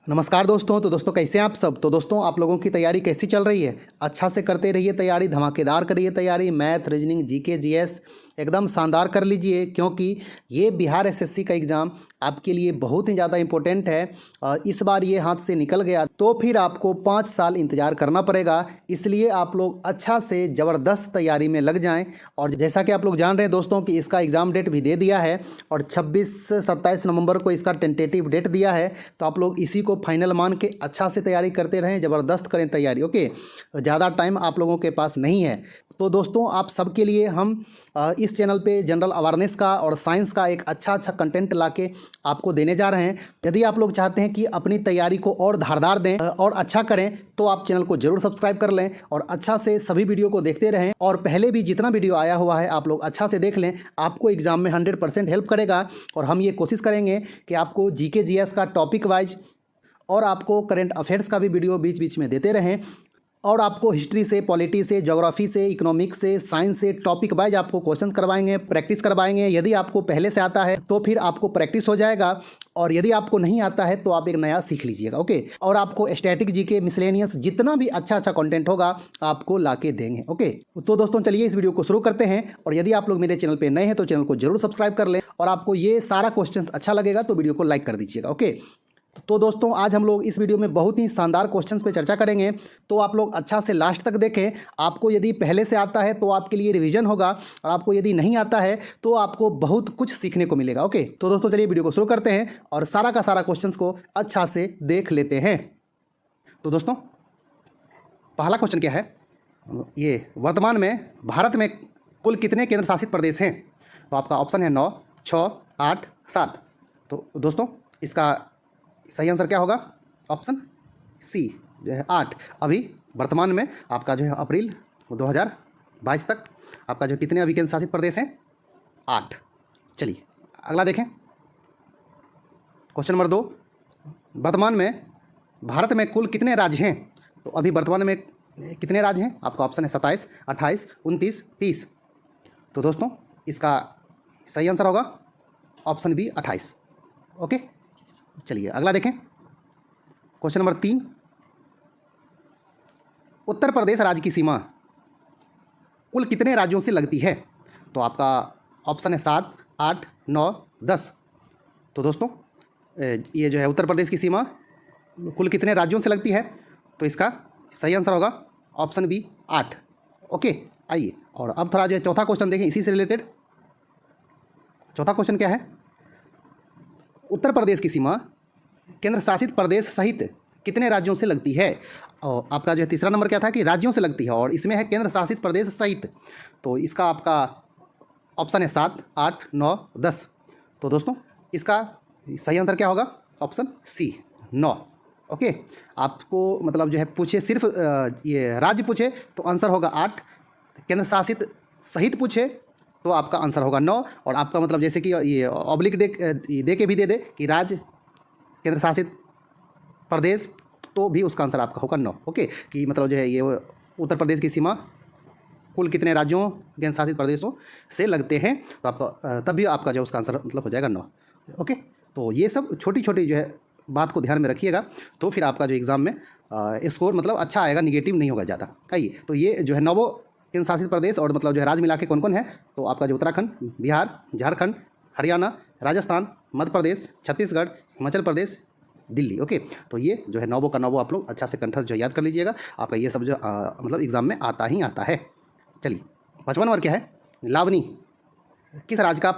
नमस्कार दोस्तों। तो दोस्तों कैसे हैं आप सब। तो दोस्तों आप लोगों की तैयारी कैसी चल रही है। अच्छा से करते रहिए तैयारी, धमाकेदार करिए तैयारी। मैथ, रीजनिंग, जीके, जीएस एकदम शानदार कर लीजिए, क्योंकि ये बिहार एसएससी का एग्ज़ाम आपके लिए बहुत ही ज़्यादा इम्पोर्टेंट है। इस बार ये हाथ से निकल गया तो फिर आपको 5 साल इंतज़ार करना पड़ेगा। इसलिए आप लोग अच्छा से ज़बरदस्त तैयारी में लग जाएं। और जैसा कि आप लोग जान रहे हैं दोस्तों कि इसका एग्ज़ाम डेट भी दे दिया है और 26-27 नवंबर को इसका टेंटेटिव डेट दिया है। तो आप लोग इसी को फाइनल मान के अच्छा से तैयारी करते रहें, ज़बरदस्त करें तैयारी। ओके, ज़्यादा टाइम आप लोगों के पास नहीं है। तो दोस्तों आप सबके लिए हम इस चैनल पे जनरल अवेयरनेस का और साइंस का एक अच्छा कंटेंट लाके आपको देने जा रहे हैं। यदि आप लोग चाहते हैं कि अपनी तैयारी को और धारदार दें और अच्छा करें तो आप चैनल को जरूर सब्सक्राइब कर लें और अच्छा से सभी वीडियो को देखते रहें। और पहले भी जितना वीडियो आया हुआ है आप लोग अच्छा से देख लें, आपको एग्जाम में 100% हेल्प करेगा। और हम ये कोशिश करेंगे कि आपको जीके जीएस का टॉपिक वाइज और आपको करंट अफेयर्स का भी वीडियो बीच बीच में देते रहें। और आपको हिस्ट्री से, पॉलिटी से, ज्योग्राफी से, इकोनॉमिक्स से, साइंस से टॉपिक वाइज आपको क्वेश्चन करवाएंगे, प्रैक्टिस करवाएंगे। यदि आपको पहले से आता है तो फिर आपको प्रैक्टिस हो जाएगा, और यदि आपको नहीं आता है तो आप एक नया सीख लीजिएगा। ओके, और आपको स्टैटिक जीके, मिसलेनियस जितना भी अच्छा कंटेंट होगा आपको ला के देंगे। ओके, तो दोस्तों चलिए इस वीडियो को शुरू करते हैं। और यदि आप लोग मेरे चैनल पर नए हैं तो चैनल को जरूर सब्सक्राइब कर लें, और आपको ये सारा क्वेश्चन अच्छा लगेगा तो वीडियो को लाइक कर दीजिएगा। ओके, तो दोस्तों आज हम लोग इस वीडियो में बहुत ही शानदार क्वेश्चंस पे चर्चा करेंगे, तो आप लोग अच्छा से लास्ट तक देखें। आपको यदि पहले से आता है तो आपके लिए रिवीजन होगा, और आपको यदि नहीं आता है तो आपको बहुत कुछ सीखने को मिलेगा। ओके, तो दोस्तों चलिए वीडियो को शुरू करते हैं और सारा का सारा क्वेश्चंस को अच्छा से देख लेते हैं। तो दोस्तों पहला क्वेश्चन क्या है, ये वर्तमान में भारत में कुल कितने केंद्र शासित प्रदेश हैं। तो आपका ऑप्शन है 9, 6, 8, 7। तो दोस्तों इसका सही आंसर क्या होगा, ऑप्शन सी जो है 8। अभी वर्तमान में आपका जो है अप्रैल 2022 तक आपका जो कितने अभी केंद्र शासित प्रदेश हैं, 8। चलिए अगला देखें, क्वेश्चन नंबर 2, वर्तमान में भारत में कुल कितने राज्य हैं। तो अभी वर्तमान में कितने राज्य हैं, आपका ऑप्शन है 27, 28, 29, 30। तो दोस्तों इसका सही आंसर होगा ऑप्शन बी 28। ओके, चलिए अगला देखें, क्वेश्चन नंबर 3, उत्तर प्रदेश राज्य की सीमा कुल कितने राज्यों से लगती है। तो आपका ऑप्शन है 7, 8, 9, 10। तो दोस्तों ये जो है उत्तर प्रदेश की सीमा कुल कितने राज्यों से लगती है, तो इसका सही आंसर होगा ऑप्शन बी 8। ओके, आइए और अब थोड़ा जो है चौथा क्वेश्चन देखें इसी से रिलेटेड। चौथा क्वेश्चन क्या है, उत्तर प्रदेश की सीमा केंद्र शासित प्रदेश सहित कितने राज्यों से लगती है। और आपका जो है तीसरा नंबर क्या था कि राज्यों से लगती है, और इसमें है केंद्र शासित प्रदेश सहित। तो इसका आपका ऑप्शन है 7, 8, 9, 10। तो दोस्तों इसका सही आंसर क्या होगा, ऑप्शन सी 9। ओके, आपको मतलब जो है पूछे सिर्फ ये राज्य पूछे तो आंसर होगा 8, केंद्र शासित सहित पूछे तो आपका आंसर होगा 9, और आपका मतलब जैसे कि ये ऑब्लिक दे के भी दे दे कि राज्य, केंद्र शासित प्रदेश, तो भी उसका आंसर आपका होगा 9। ओके, कि मतलब जो है ये उत्तर प्रदेश की सीमा कुल कितने राज्यों, केंद्र शासित प्रदेशों से लगते हैं, तो आपका तभी आपका जो उसका आंसर मतलब हो जाएगा 9। ओके, तो ये सब छोटी छोटी जो है बात को ध्यान में रखिएगा, तो फिर आपका जो एग्ज़ाम में स्कोर मतलब अच्छा आएगा, निगेटिव नहीं होगा ज़्यादा। आइए, तो ये जो है 9 केंद्र शासित प्रदेश और मतलब जो है राज्य मिला के कौन कौन है, तो आपका जो उत्तराखंड, बिहार, झारखंड, हरियाणा, राजस्थान, मध्य प्रदेश, छत्तीसगढ़, हिमाचल प्रदेश, दिल्ली। ओके, तो ये जो है 9 का 9 आप लोग अच्छा से कंठस्थ जो याद कर लीजिएगा, आपका ये सब जो मतलब एग्ज़ाम में आता ही आता है। चलिए 5वां नंबर क्या है, लावनी किस राज्य का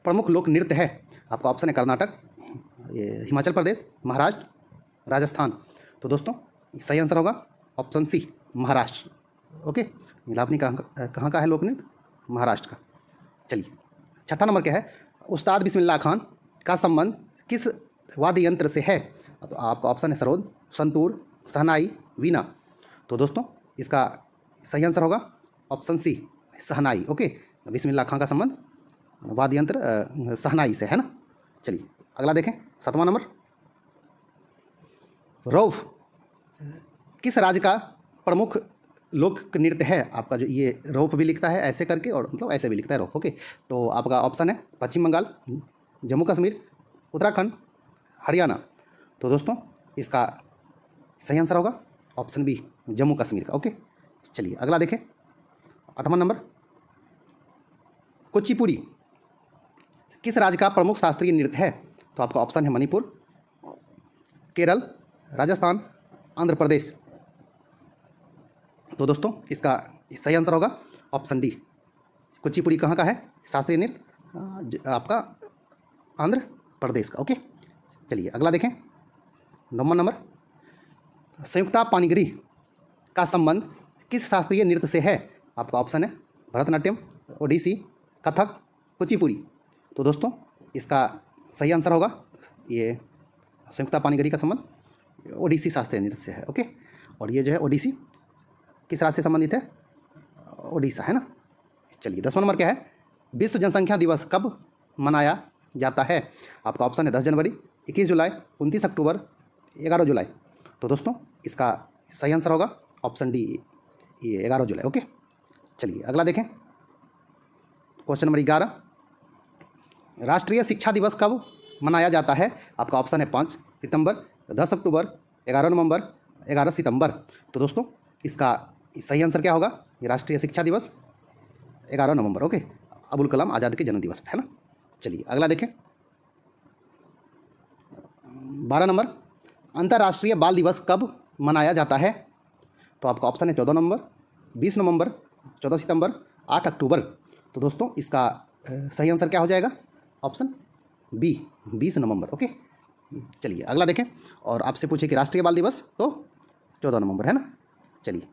प्रमुख लोक नृत्य है। आपका ऑप्शन है कर्नाटक, हिमाचल प्रदेश, महाराष्ट्र, राजस्थान। तो दोस्तों सही आंसर होगा option C Maharashtra. Okay, Lavani कहाँ का है लोक नृत्य, महाराष्ट्र का। चलिए 6ठा नंबर क्या है, उस्ताद बिस्मिल्लाह खान का संबंध किस वाद्य यंत्र से है। तो आपका ऑप्शन है सरोद, संतूर, शहनाई, वीणा। तो दोस्तों इसका सही आंसर होगा ऑप्शन सी शहनाई। ओके, बिस्मिल्लाह खान का संबंध वाद्य यंत्र शहनाई से है ना। चलिए अगला देखें, 7वां नंबर, रौफ किस राज्य का प्रमुख लोक नृत्य है। आपका जो ये रौफ भी लिखता है ऐसे करके और मतलब ऐसे भी लिखता है रौफ। ओके, तो आपका ऑप्शन है पश्चिम बंगाल, जम्मू कश्मीर, उत्तराखंड, हरियाणा। तो दोस्तों इसका सही आंसर होगा ऑप्शन बी, जम्मू कश्मीर का। ओके, चलिए अगला देखें। 8वां नंबर, कुचिपुड़ी किस राज्य का प्रमुख शास्त्रीय नृत्य है? तो आपका ऑप्शन है मणिपुर, केरल, राजस्थान, आंध्र प्रदेश। तो दोस्तों इसका सही आंसर होगा ऑप्शन डी, कुचिपुड़ी कहाँ का है शास्त्रीय नृत्य? आपका आंध्र प्रदेश का। ओके, चलिए अगला देखें। 9वां नंबर, संयुक्ता पाणिग्री का संबंध किस शास्त्रीय नृत्य से है? आपका ऑप्शन है भरतनाट्यम, ओडिसी, कथक, कुचिपुड़ी। तो दोस्तों इसका सही आंसर होगा ये संयुक्ता पाणिग्री का संबंध ओडिसी शास्त्रीय नृत्य से है। ओके, और ये जो है ओडिसी किस राज्य से संबंधित है? ओडिशा, है ना। चलिए 10वां नंबर क्या है? विश्व जनसंख्या दिवस कब मनाया जाता है? आपका ऑप्शन है 10 जनवरी, 21 जुलाई, 29 अक्टूबर, 11 जुलाई। तो दोस्तों इसका सही आंसर होगा ऑप्शन डी, ये 11 जुलाई। ओके, चलिए अगला देखें। क्वेश्चन नंबर 11, राष्ट्रीय शिक्षा दिवस कब मनाया जाता है? आपका ऑप्शन है 5 सितंबर, 10 अक्टूबर, 11 नवंबर, 11 सितंबर। तो दोस्तों इसका सही आंसर क्या होगा? ये राष्ट्रीय शिक्षा दिवस 11 नवंबर। ओके, अबुल कलाम आज़ाद के जन्मदिवस पर, है ना। चलिए अगला देखें। 12 नंबर, अंतर्राष्ट्रीय बाल दिवस कब मनाया जाता है? तो आपका ऑप्शन है 14 नवंबर, 20 नवंबर, 14 सितंबर, 8 अक्टूबर। तो दोस्तों इसका सही आंसर क्या हो जाएगा? ऑप्शन बी, 20 नवंबर। ओके, चलिए अगला देखें। और आपसे पूछे कि राष्ट्रीय बाल दिवस, तो 14 नवंबर, है ना। चलिए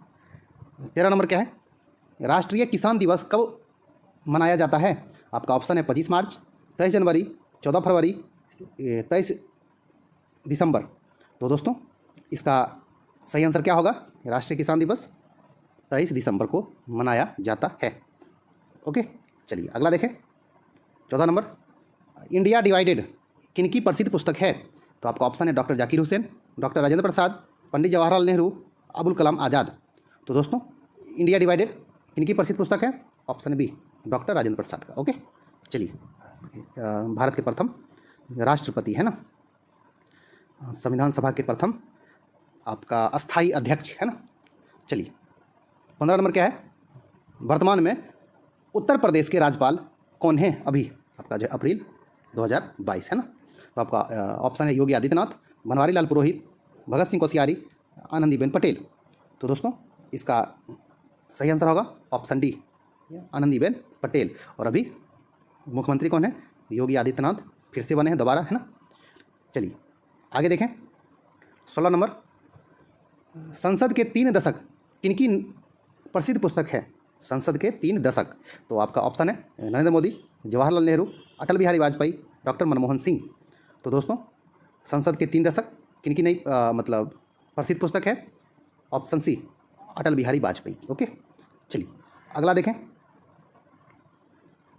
13 नंबर क्या है? राष्ट्रीय किसान दिवस कब मनाया जाता है? आपका ऑप्शन है 25 मार्च, 23 जनवरी, 14 फरवरी, 23 दिसंबर। तो दोस्तों इसका सही आंसर क्या होगा? राष्ट्रीय किसान दिवस 23 दिसंबर को मनाया जाता है। ओके, चलिए अगला देखें। 14 नंबर, इंडिया डिवाइडेड किनकी प्रसिद्ध पुस्तक है? तो आपका ऑप्शन है डॉक्टर जाकिर हुसैन, डॉक्टर राजेंद्र प्रसाद, पंडित जवाहरलाल नेहरू, अबुल कलाम आज़ाद। तो दोस्तों इंडिया डिवाइडेड किनकी प्रसिद्ध पुस्तक है? Option B, doctor Rajendra Prasad का। ओके, चलिए भारत के प्रथम राष्ट्रपति, है ना, संविधान सभा के प्रथम आपका अस्थाई अध्यक्ष, है ना। चलिए 15 नंबर क्या है? वर्तमान में उत्तर प्रदेश के राज्यपाल कौन है अभी? आपका जो अप्रैल 2022, है ना। तो आपका ऑप्शन है योगी आदित्यनाथ, बनवारी लाल पुरोहित, भगत सिंह कोश्यारी, आनंदीबेन पटेल। तो दोस्तों इसका सही आंसर होगा ऑप्शन डी, आनंदीबेन पटेल। और अभी मुख्यमंत्री कौन है? योगी आदित्यनाथ फिर से बने हैं दोबारा, है ना। चलिए आगे देखें। 16 नंबर, संसद के 3 दशक किनकी प्रसिद्ध पुस्तक है? संसद के 3 दशक। तो आपका ऑप्शन है नरेंद्र मोदी, जवाहरलाल नेहरू, अटल बिहारी वाजपेयी, डॉक्टर मनमोहन सिंह। तो दोस्तों संसद के 3 दशक किनकी नई मतलब प्रसिद्ध पुस्तक है? Option C, Atal Bihari Vajpayee. Okay, चलिए अगला देखें।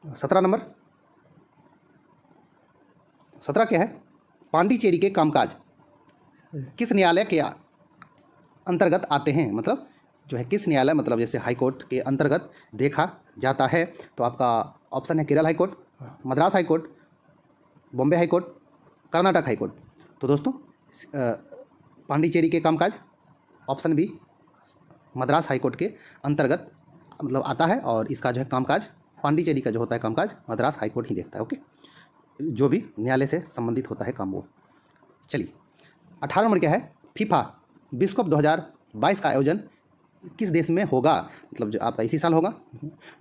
17 नंबर, 17 क्या है? पांडिचेरी के कामकाज किस न्यायालय के अंतर्गत आते हैं? मतलब जो है किस न्यायालय, मतलब जैसे हाई कोर्ट के अंतर्गत देखा जाता है? तो आपका ऑप्शन है Kerala high court, Madras high court, Bombay high court, Karnataka high court. तो दोस्तों पांडिचेरी के कामकाज option B, Madras high court के अंतर्गत मतलब आता है, और इसका जो है कामकाज पांडिचेरी का जो होता है कामकाज मद्रास हाई कोर्ट ही देखता है। ओके, जो भी न्यायालय से संबंधित होता है काम वो। चलिए 18 नंबर क्या है? फीफा विश्व कप 2022 का आयोजन किस देश में होगा? मतलब जो आपका इसी साल होगा।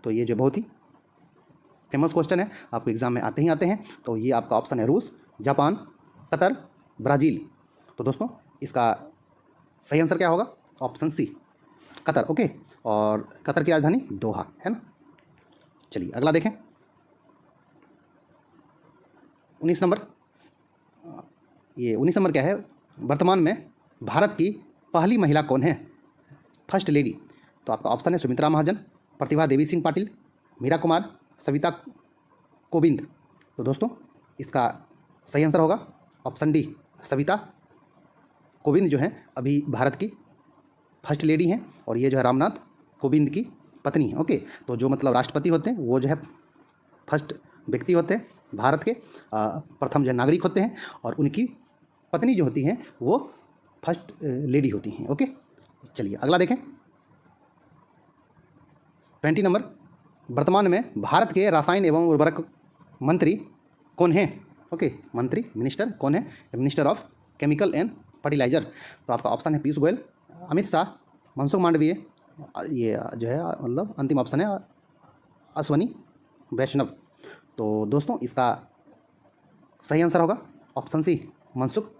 तो ये जो बहुत ही फेमस क्वेश्चन है, आपको एग्जाम में आते ही आते हैं। तो ये आपका ऑप्शन है रूस, जापान, कतर, ब्राज़ील। तो दोस्तों इसका सही आंसर क्या होगा? Option C, Qatar. ओके, और कतर की राजधानी दोहा, है ना। चलिए अगला देखें। 19 नंबर, ये 19 नंबर क्या है? वर्तमान में भारत की पहली महिला कौन है? First lady. तो आपका ऑप्शन है सुमित्रा महाजन, प्रतिभा देवी सिंह पाटिल, मीरा कुमार, सविता कोविंद। तो दोस्तों इसका सही आंसर होगा ऑप्शन डी, सविता कोविंद जो हैं अभी भारत की फर्स्ट लेडी हैं, और ये जो है रामनाथ कोविंद की पत्नी है। ओके, तो जो मतलब राष्ट्रपति होते हैं वो जो है फर्स्ट व्यक्ति होते हैं, भारत के प्रथम जो नागरिक होते हैं, और उनकी पत्नी जो होती हैं वो फर्स्ट लेडी होती हैं। ओके, चलिए अगला देखें। 20 नंबर, वर्तमान में भारत के रसायन एवं उर्वरक मंत्री कौन हैं? ओके, मंत्री मिनिस्टर कौन है? Minister of chemical and fertiliser. तो आपका ऑप्शन है पीयूष गोयल, अमित शाह, मनसुख मांडवीय, ये जो है मतलब अंतिम ऑप्शन है अश्वनी वैष्णव। तो दोस्तों इसका सही आंसर होगा option C, Mansukh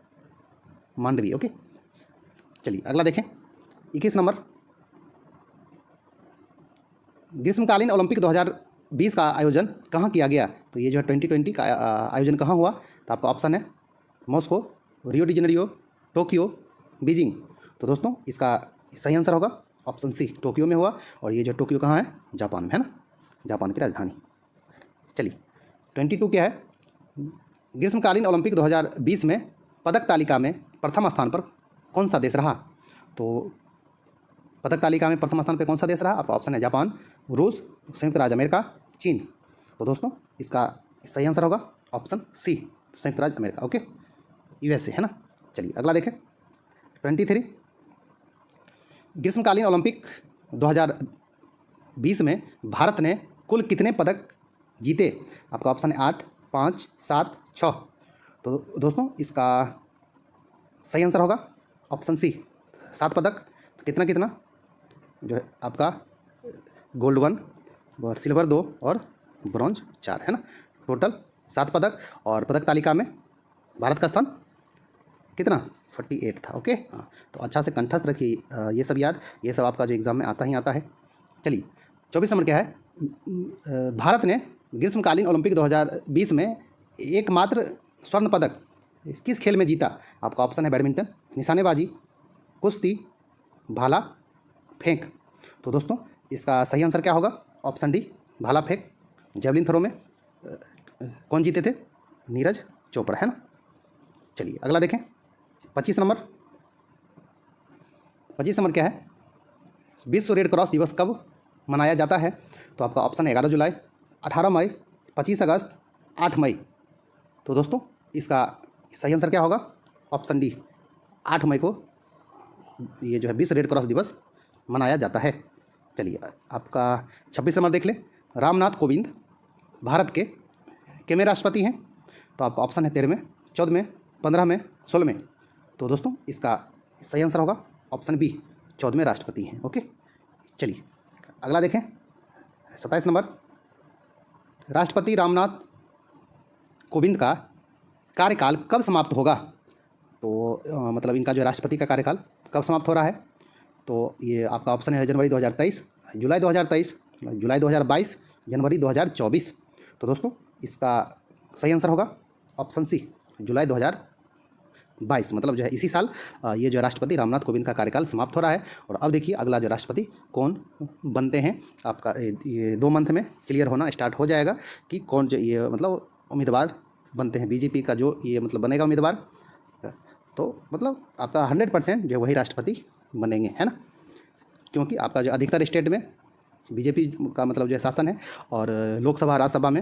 Mandaviya. Okay, चलिए अगला देखें। 21 नंबर, ग्रीष्मकालीन ओलंपिक 2020 का आयोजन कहाँ किया गया? तो ये जो है 2020 का आयोजन कहाँ हुआ? तो आपका ऑप्शन है Moscow, Rio de Janeiro, Tokyo, Beijing. तो दोस्तों इसका सही आंसर होगा ऑप्शन सी, टोक्यो में हुआ। और ये जो टोक्यो कहाँ है? जापान में है ना, जापान की राजधानी। चलिए 22 क्या है? ग्रीष्मकालीन ओलंपिक 2020 में पदक तालिका में प्रथम स्थान पर कौन सा देश रहा? तो पदक तालिका में प्रथम स्थान पर कौन सा देश रहा? आपका ऑप्शन है जापान, रूस, संयुक्त राज्य अमेरिका, चीन। तो दोस्तों इसका सही आंसर होगा ऑप्शन सी, संयुक्त राज्य अमेरिका। ओके, यूएसए है ना। चलिए अगला देखें। 23, ग्रीष्मकालीन ओलंपिक 2020 में भारत ने कुल कितने पदक जीते? आपका ऑप्शन है 8, 5, 7, 6। तो दोस्तों इसका सही आंसर होगा ऑप्शन सी, 7 पदक। कितना कितना जो है आपका गोल्ड 1 और सिल्वर 2 और ब्रॉन्ज 4 है ना, टोटल 7 पदक। और पदक तालिका में भारत का स्थान कितना? 48 था। ओके, हाँ, तो अच्छा से कंठस्थ रखिए ये सब याद, ये सब आपका जो एग्ज़ाम में आता ही आता है। चलिए 24 नंबर क्या है? भारत ने ग्रीष्मकालीन ओलंपिक 2020 में एकमात्र स्वर्ण पदक किस खेल में जीता? आपका ऑप्शन है बैडमिंटन, निशानेबाजी, कुश्ती, भाला फेंक। तो दोस्तों इसका सही आंसर क्या होगा? ऑप्शन डी, भाला फेंक। जेवलिन थ्रो में कौन जीते थे? नीरज चोपड़ा है ना। चलिए अगला देखें। 25 नंबर, 25 नंबर क्या है? विश्व रेड क्रॉस दिवस कब मनाया जाता है? तो आपका ऑप्शन है 11 जुलाई, 18 मई, 25 अगस्त, 8 मई। तो दोस्तों इसका सही आंसर क्या होगा? ऑप्शन डी, 8 मई को ये जो है विश्व रेड क्रॉस दिवस मनाया जाता है। चलिए आपका 26 नंबर देख ले। रामनाथ कोविंद भारत के कितने राष्ट्रपति हैं? तो आपका ऑप्शन है 13वें, 14वें, 15वें, 16वें। तो दोस्तों इसका सही आंसर होगा ऑप्शन बी, 14वें राष्ट्रपति हैं। ओके, चलिए अगला देखें। 27 नंबर, राष्ट्रपति रामनाथ कोविंद का कार्यकाल कब समाप्त होगा? तो मतलब इनका जो राष्ट्रपति का कार्यकाल कब समाप्त हो रहा है? तो ये आपका ऑप्शन है जनवरी 2023, जुलाई 2023, जुलाई 2022, जनवरी 2024। तो दोस्तों इसका सही आंसर होगा ऑप्शन सी, जुलाई 2022। मतलब जो है इसी साल ये जो राष्ट्रपति रामनाथ कोविंद का कार्यकाल समाप्त हो रहा है। और अब देखिए अगला जो राष्ट्रपति कौन बनते हैं, आपका ये 2 मंथ में क्लियर होना स्टार्ट हो जाएगा कि कौन जो ये मतलब उम्मीदवार बनते हैं। बीजेपी का जो ये मतलब बनेगा उम्मीदवार, तो मतलब आपका 100% जो वही राष्ट्रपति बनेंगे, है ना। क्योंकि आपका जो अधिकतर स्टेट में बीजेपी का मतलब जो है शासन है और लोकसभा राज्यसभा में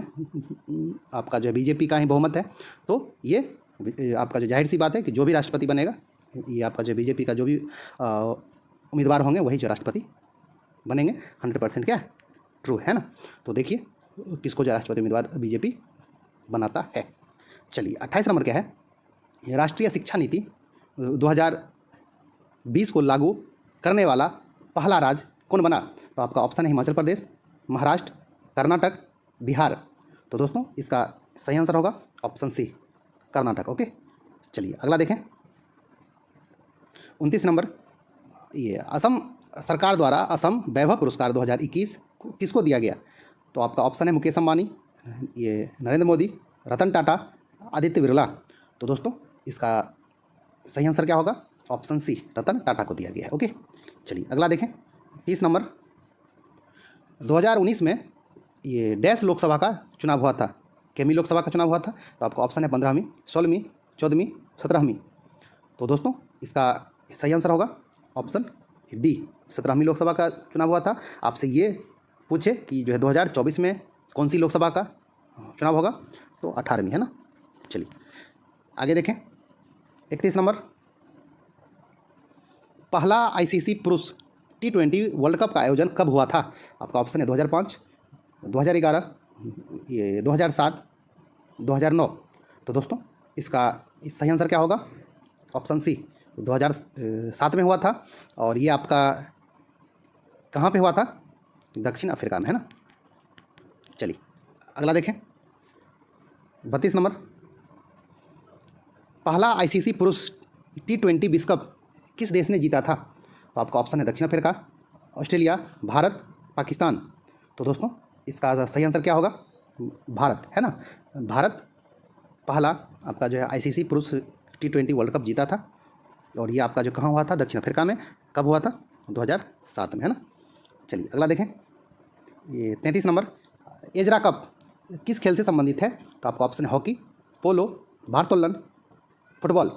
आपका जो है बीजेपी का ही बहुमत है। तो ये आपका जो जाहिर सी बात है कि जो भी राष्ट्रपति बनेगा, ये आपका जो बीजेपी का जो भी उम्मीदवार होंगे वही जो राष्ट्रपति बनेंगे। 100% क्या है? ट्रू है ना। तो देखिए किसको जो राष्ट्रपति उम्मीदवार बीजेपी बनाता है। चलिए 28 नंबर क्या है? राष्ट्रीय शिक्षा नीति 2020 को लागू करने वाला पहला राज्य कौन बना? तो आपका ऑप्शन है हिमाचल प्रदेश, महाराष्ट्र, कर्नाटक, बिहार। तो दोस्तों इसका सही आंसर होगा ऑप्शन सी, कर्नाटक। ओके, चलिए अगला देखें। 29 नंबर, ये असम सरकार द्वारा असम वैभव पुरस्कार 2021 किसको दिया गया? तो आपका ऑप्शन है मुकेश अंबानी, ये नरेंद्र मोदी, रतन टाटा, आदित्य बिरला। तो दोस्तों इसका सही आंसर क्या होगा? ऑप्शन सी, रतन टाटा को दिया गया है। ओके, चलिए अगला देखें। 30 नंबर, 2019 में ये डैश लोकसभा का चुनाव हुआ था, केमी लोकसभा का चुनाव हुआ था। तो आपका ऑप्शन है 15वीं, 16वीं, 14वीं, 17वीं। तो दोस्तों इसका सही आंसर होगा ऑप्शन डी, 17वीं लोकसभा का चुनाव हुआ था। आपसे ये पूछे कि जो है 2024 में कौन सी लोकसभा का चुनाव होगा, तो 18वीं है ना। चलिए आगे देखें। 31 नंबर, पहला आईसीसी पुरुष T20 वर्ल्ड कप का आयोजन कब हुआ था? आपका ऑप्शन है 2005, 2011, ये 2007, 2009। तो दोस्तों इसका सही आंसर क्या होगा? ऑप्शन सी 2007 में हुआ था। और ये आपका कहाँ पे हुआ था? दक्षिण अफ्रीका में, है ना। चलिए अगला देखें, 32 नंबर। पहला आईसीसी पुरुष T20 विश्व कप किस देश ने जीता था? तो आपका ऑप्शन है दक्षिण अफ्रीका, ऑस्ट्रेलिया, भारत, पाकिस्तान। तो दोस्तों इसका सही आंसर क्या होगा? भारत, है ना। भारत पहला आपका जो है आईसीसी पुरुष T20 वर्ल्ड कप जीता था। और ये आपका जो कहाँ हुआ था? दक्षिण अफ्रीका में। कब हुआ था? 2007 में, है ना। चलिए अगला देखें, ये 33 नंबर। एजरा कप किस खेल से संबंधित है? तो आपका ऑप्शन है हॉकी, पोलो, भारोत्तोलन, फुटबॉल।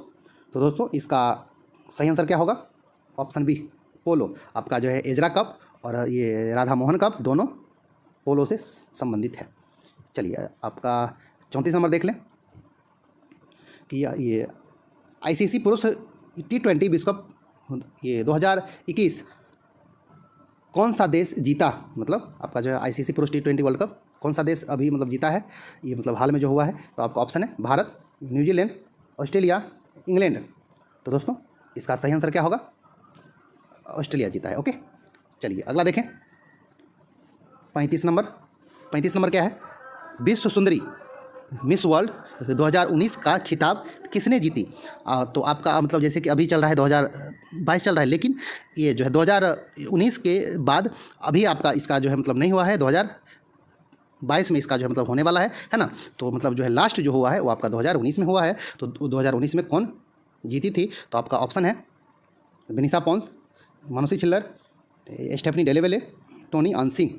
तो दोस्तों इसका सही आंसर क्या होगा? ऑप्शन बी पोलो। आपका जो है एजरा कप और ये राधा मोहन कप दोनों पोलो से संबंधित है। चलिए आपका 34 नंबर देख लें कि ये आईसीसी पुरुष T20 विश्व कप ये 2021 कौन सा देश जीता? मतलब आपका जो है आईसीसी पुरुष T20 वर्ल्ड कप कौन सा देश अभी मतलब जीता है? ये मतलब हाल में जो हुआ है। तो आपका ऑप्शन है भारत, न्यूजीलैंड, ऑस्ट्रेलिया, इंग्लैंड। तो दोस्तों इसका सही आंसर क्या होगा? ऑस्ट्रेलिया जीता है। ओके चलिए अगला देखें, 35 नंबर। 35 नंबर क्या है? विश्व सुंदरी मिस वर्ल्ड 2019 का खिताब किसने जीती? तो आपका मतलब जैसे कि अभी चल रहा है 2022 चल रहा है, लेकिन ये जो है 2019 के बाद अभी आपका इसका जो है मतलब नहीं हुआ है, 2022 में इसका जो है मतलब होने वाला है ना। तो मतलब जो है लास्ट जो हुआ है वो आपका 2019 में हुआ है। तो 2019 में कौन जीती थी? तो आपका ऑप्शन है Vinisha Pond's, Manushi Chhillar, Stephanie डेलेवेले, Tony आनसिंग।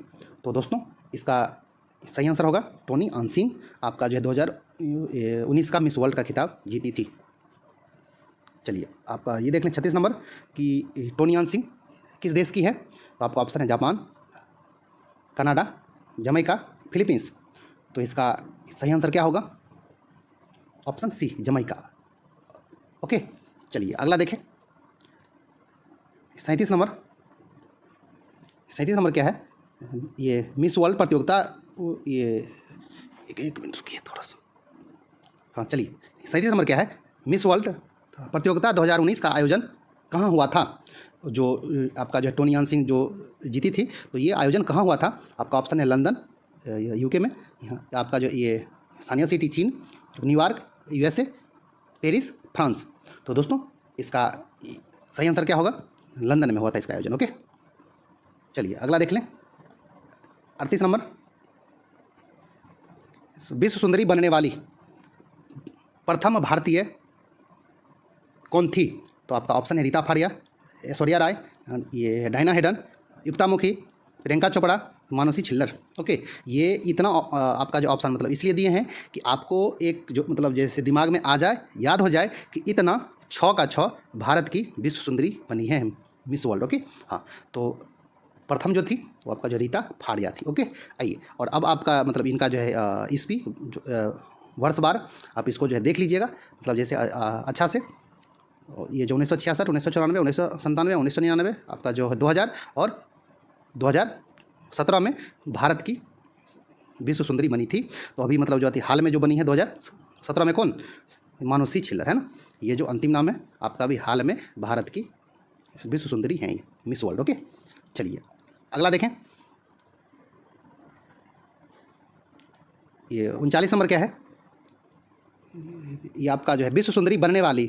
तो दोस्तों इसका सही आंसर होगा टोनी आनसिंग। आपका जो है 2019 का मिस वर्ल्ड का खिताब जीती थी। चलिए आपका ये देख लें 36 नंबर कि टोनी आनसिंग किस देश की है? तो आपका ऑप्शन है जापान, कनाडा, जमैका, फिलीपींस। तो इसका सही आंसर क्या होगा? ऑप्शन सी जमैका। ओके चलिए अगला देखें, 37 नंबर। 37 नंबर क्या है? ये मिस वर्ल्ड प्रतियोगिता, ये एक मिनट रुकिए थोड़ा सा। हाँ चलिए 37 नंबर क्या है? मिस वर्ल्ड प्रतियोगिता 2019 का आयोजन कहाँ हुआ था? जो आपका जो टोनी आनसिंग जो जीती थी, तो ये आयोजन कहाँ हुआ था? आपका ऑप्शन है लंदन यूके में, यहाँ आपका जो ये सानिया सिटी चीन, न्यूयॉर्क यूएसए, पेरिस फ्रांस। तो दोस्तों इसका सही आंसर क्या होगा? लंदन में हुआ था इसका आयोजन। ओके चलिए अगला देख लें, 38 नंबर। विश्व सुंदरी बनने वाली प्रथम भारतीय कौन थी? तो आपका ऑप्शन है रीता फारिया, ऐश्वर्या राय, ये डायना हेडन, युक्ता मुखी, प्रियंका चोपड़ा, मानुषी छिल्लर। ओके ये इतना आपका जो ऑप्शन मतलब इसलिए दिए हैं कि आपको एक जो मतलब जैसे दिमाग में आ जाए, याद हो जाए कि इतना 6 का 6 भारत की विश्व सुंदरी बनी है मिस वर्ल्ड। ओके हाँ, तो प्रथम जो थी वो आपका जो रीता फाड़िया थी। ओके आइए, और अब आपका मतलब इनका जो है ईस्वी वर्ष बार आप इसको जो है देख लीजिएगा, मतलब जैसे अच्छा से। ये जो 1966, 1994, 1997, 1999 आपका जो है 2000 और 2017 में भारत की विश्व सुंदरी बनी थी। तो अभी मतलब जो थी हाल में जो बनी है 2017 में कौन? मानुषी छिल्लर, है ना। ये जो अंतिम नाम है आपका भी हाल में भारत की विश्व सुंदरी है मिस वर्ल्ड। ओके चलिए अगला देखें, ये 39 नंबर क्या है? ये आपका जो है विश्व सुंदरी बनने वाली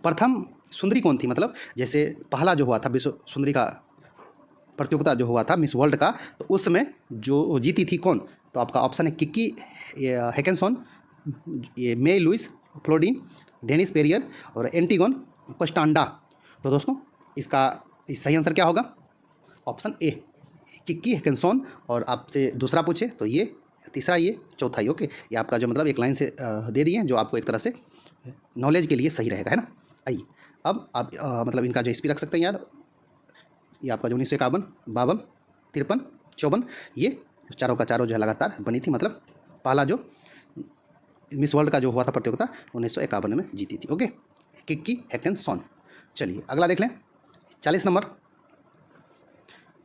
प्रथम सुंदरी कौन थी? मतलब जैसे पहला जो हुआ था विश्व सुंदरी का प्रतियोगिता जो हुआ था मिस वर्ल्ड का, तो उसमें जो जीती थी कौन? तो आपका ऑप्शन है किकी हैकेनसॉन, ये मे लुइस फ्लोडिन, डेनिस पेरियर और एंटीगोन कोस्टांडा। तो दोस्तों इसका सही आंसर क्या होगा? Option A Kiki Hakansson. और आपसे दूसरा पूछे तो ये, तीसरा ये, चौथा ये। ओके ये आपका जो मतलब एक लाइन से दे दिए हैं जो आपको एक तरह से नॉलेज के लिए सही रहेगा, है ना। आइए अब आप मतलब इनका जो स्पीड रख सकते हैं याद, ये आपका जो 1951, 52, 53, 54, ये चारों का चारों जो है लगातार बनी थी। मतलब पहला जो मिस वर्ल्ड का जो हुआ था प्रतियोगिता 1951 में जीती थी। Okay Kiki Hakansson. चलिए अगला देख लें, 40 नंबर,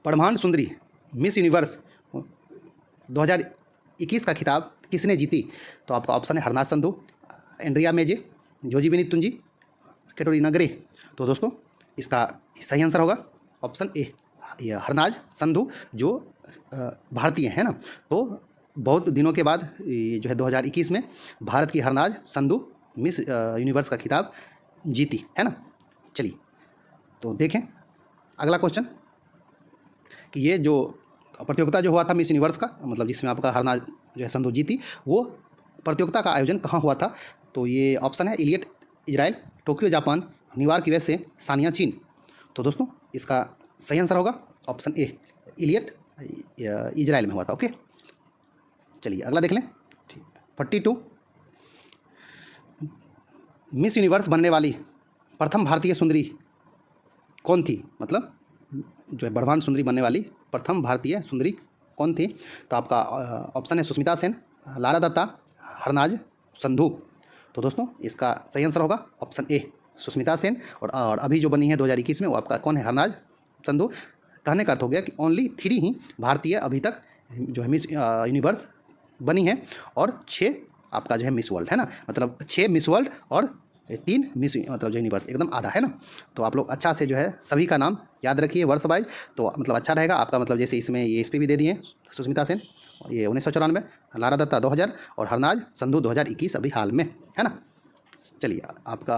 परमाणु सुंदरी मिस यूनिवर्स 2021 का खिताब किसने जीती? तो आपका ऑप्शन है हरनाज संधू, एंड्रिया मेजे, जोजीबिनी तुंजी, कैटोरिना ग्रे। तो दोस्तों इसका सही आंसर होगा ऑप्शन ए, ये हरनाज संधू जो भारतीय है ना। तो बहुत दिनों के बाद ये जो है 2021 में भारत की हरनाज संधू मिस यूनिवर्स का खिताब जीती है ना। चलिए तो देखें अगला क्वेश्चन कि ये जो प्रतियोगिता जो हुआ था मिस यूनिवर्स का, मतलब जिसमें आपका हरनाज जो है संधू जीती, वो प्रतियोगिता का आयोजन कहाँ हुआ था? तो ये ऑप्शन है Eilat Israel, Tokyo Japan, New York USA, Sanya China. तो दोस्तों इसका सही आंसर होगा ऑप्शन ए, इलियट इजराइल में हुआ था। ओके चलिए अगला देख लें। 42 मिस यूनिवर्स बनने वाली प्रथम भारतीय सुंदरी कौन थी? मतलब जो है बड़वान सुंदरी बनने वाली प्रथम भारतीय सुंदरी कौन थी? तो आपका ऑप्शन है सुष्मिता सेन, लारा दत्ता, हरनाज संधू। तो दोस्तों इसका सही आंसर होगा ऑप्शन ए, सुष्मिता सेन। और अभी जो बनी है 2021 में वो आपका कौन है? हरनाज संधू। कहने का अर्थ हो गया कि ओनली 3 ही भारतीय अभी तक जो है मिस यूनिवर्स बनी है और 6 आपका जो है मिस वर्ल्ड है ना। मतलब 6 मिस वर्ल्ड और 3 मिस मतलब जो यूनिवर्स, एकदम आधा है ना। तो आप लोग अच्छा से जो है सभी का नाम याद रखिए वर्ष वाइज, तो मतलब अच्छा रहेगा आपका। मतलब जैसे इसमें ये SP भी दे दिए सुष्मिता सेन ये 1994, लारा दत्ता 2000 और हरनाज संधू 2021 अभी हाल में है ना। चलिए आपका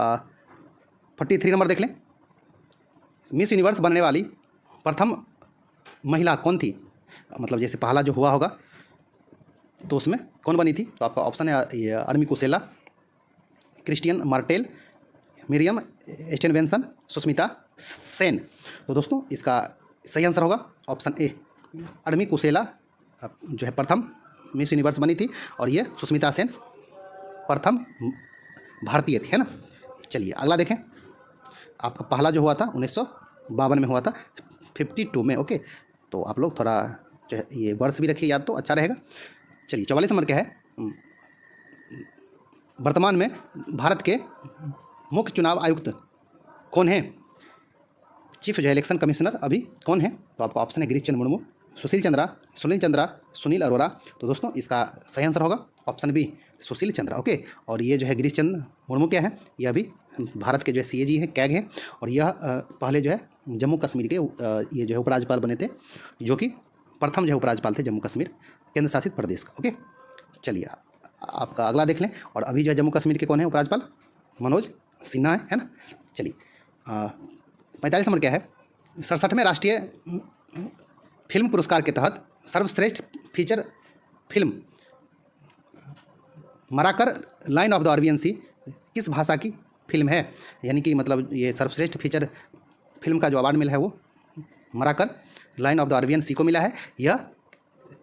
43 नंबर देख लें। मिस यूनिवर्स बनने वाली प्रथम महिला कौन थी? मतलब जैसे पहला जो हुआ होगा तो उसमें कौन बनी थी? तो आपका ऑप्शन है ये Armi Kuusela, Christiane Martel, Miriam Stevenson, Sushmita Sen. तो दोस्तों इसका सही आंसर होगा ऑप्शन ए, अर्मी कुसेला जो है प्रथम मिस यूनिवर्स बनी थी और ये सुष्मिता सेन प्रथम भारतीय थी है ना। चलिए अगला देखें। आपका पहला जो हुआ था 1952 में हुआ था, 52 में। ओके तो आप लोग थोड़ा जो है ये वर्ष भी रखिए याद तो अच्छा रहेगा। चलिए 44 नंबर क्या है? वर्तमान में भारत के मुख्य चुनाव आयुक्त कौन है? चीफ जो इलेक्शन कमिश्नर अभी कौन है? तो आपका ऑप्शन है गिरीश चंद्र मुर्मू, सुनील चंद्रा, सुनील अरोड़ा। तो दोस्तों इसका सही आंसर होगा option B, Sushil Chandra. Okay और ये जो है गिरीश चंद्र मुर्मू क्या है? यह अभी भारत के जो है CAG है, कैग है, और यह पहले जो है जम्मू कश्मीर के ये जो है उपराज्यपाल बने थे, जो कि प्रथम जो है उपराज्यपाल थे जम्मू कश्मीर केंद्र शासित प्रदेश का। ओके चलिए आपका अगला देख लें। और अभी जो है जम्मू कश्मीर के कौन है उपराज्यपाल? मनोज सिन्हा है ना। चलिए 45 नंबर क्या है? 67वें राष्ट्रीय फिल्म पुरस्कार के तहत सर्वश्रेष्ठ feature film Marakkar lion of the Arabian Sea किस भाषा की फिल्म है? यानी कि मतलब ये सर्वश्रेष्ठ फीचर फिल्म का जो अवार्ड मिला है वो मराकर लाइन ऑफ द अरबियन सी को मिला है। यह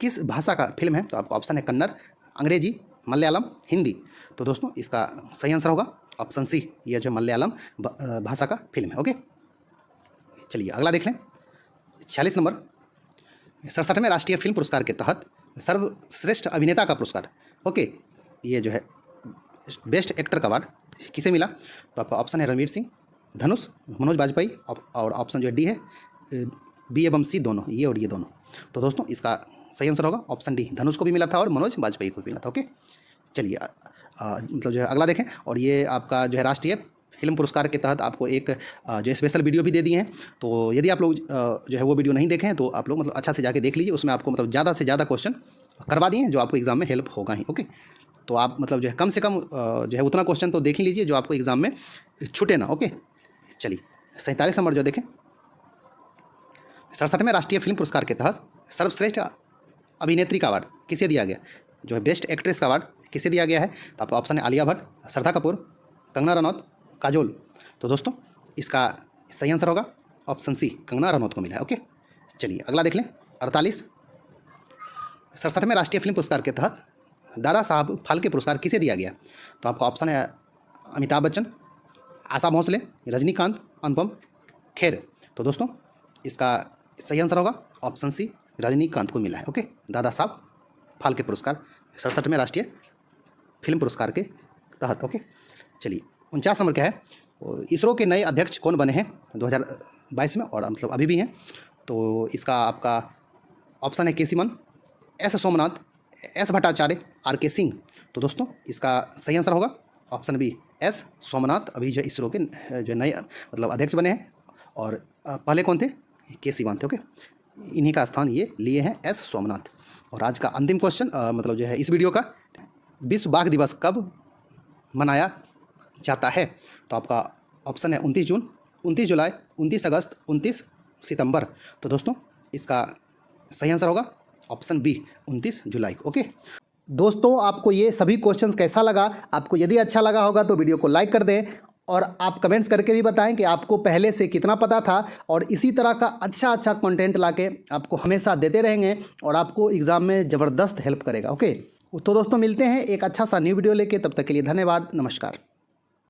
किस भाषा का फिल्म है? तो आपका ऑप्शन है कन्नड़, अंग्रेजी, मलयालम, हिंदी। तो दोस्तों इसका सही आंसर होगा ऑप्शन सी, यह जो मलयालम भाषा का फिल्म है। ओके चलिए अगला देख लें। 46 नंबर 67वें राष्ट्रीय फिल्म पुरस्कार के तहत सर्वश्रेष्ठ अभिनेता का पुरस्कार, ओके, ये जो है बेस्ट एक्टर का अवार्ड किसे मिला? तो आपका ऑप्शन है रणवीर सिंह, धनुष, मनोज बाजपेयी, और ऑप्शन जो है डी है बी एवं सी दोनों, ये और ये दोनों। तो दोस्तों इसका सही आंसर होगा ऑप्शन डी, धनुष को भी मिला था और मनोज बाजपेयी को भी मिला था। ओके चलिए मतलब जो है अगला देखें। और ये आपका जो है राष्ट्रीय फिल्म पुरस्कार के तहत आपको एक जो स्पेशल वीडियो भी दे दिए हैं। तो यदि आप लोग जो है वो वीडियो नहीं देखे हैं तो आप लोग मतलब अच्छा से जाके देख लीजिए, उसमें आपको मतलब ज़्यादा से ज़्यादा क्वेश्चन करवा दिए हैं जो आपको एग्जाम में हेल्प होगा ही। ओके तो आप मतलब जो है कम से कम जो है उतना क्वेश्चन तो देख ही लीजिए जो आपको एग्जाम में छूटे ना। ओके चलिए 47 नंबर जो देखें। 67वें राष्ट्रीय फिल्म पुरस्कार के तहत सर्वश्रेष्ठ अभिनेत्री का अवार्ड किसे दिया गया? जो है बेस्ट एक्ट्रेस का अवार्ड किसे दिया गया है? तो आपका ऑप्शन है आलिया भट्ट, श्रद्धा कपूर, कंगना रनौत, काजोल। तो दोस्तों इसका सही आंसर होगा ऑप्शन सी, कंगना रनौत को मिला है। ओके चलिए अगला देख लें। 48 67वें राष्ट्रीय फिल्म पुरस्कार के तहत दादा साहब फाल्के पुरस्कार किसे दिया गया? तो आपका ऑप्शन है अमिताभ बच्चन, आशा भोसले, रजनीकांत, अनुपम खेर। तो दोस्तों इसका सही आंसर होगा ऑप्शन सी, रजनीकांत को मिला है। ओके दादा साहब फाल्के पुरस्कार 67वें राष्ट्रीय फिल्म पुरस्कार के तहत। ओके चलिए 49 नंबर क्या है? इसरो के नए अध्यक्ष कौन बने हैं 1922 में, और मतलब अभी भी हैं। तो इसका आपका ऑप्शन है के.सी. मन, S Somanath, S Bhattacharya, R K. Singh. तो दोस्तों इसका सही आंसर होगा ऑप्शन बी, एस सोमनाथ। अभी जो इसरो के जो नए मतलब अध्यक्ष बने हैं, और पहले कौन थे? के.सी. मान थे। ओके, इन्हीं का स्थान ये लिए हैं, एस सोमनाथ। और आज का अंतिम क्वेश्चन मतलब जो है इस वीडियो का, विश्व बाघ दिवस कब मनाया जाता है? तो आपका ऑप्शन है 29 जून, 29 जुलाई, 29 अगस्त, 29 सितंबर। तो दोस्तों इसका सही आंसर होगा ऑप्शन बी, 29 जुलाई। ओके दोस्तों, आपको ये सभी क्वेश्चंस कैसा लगा? आपको यदि अच्छा लगा होगा तो वीडियो को लाइक कर दें, और आप कमेंट्स करके भी बताएं कि आपको पहले से कितना पता था। और इसी तरह का अच्छा कंटेंट लाके आपको हमेशा देते रहेंगे, और आपको एग्ज़ाम में ज़बरदस्त हेल्प करेगा। ओके, तो दोस्तों मिलते हैं एक अच्छा सा न्यू वीडियो लेके, तब तक के लिए धन्यवाद, नमस्कार।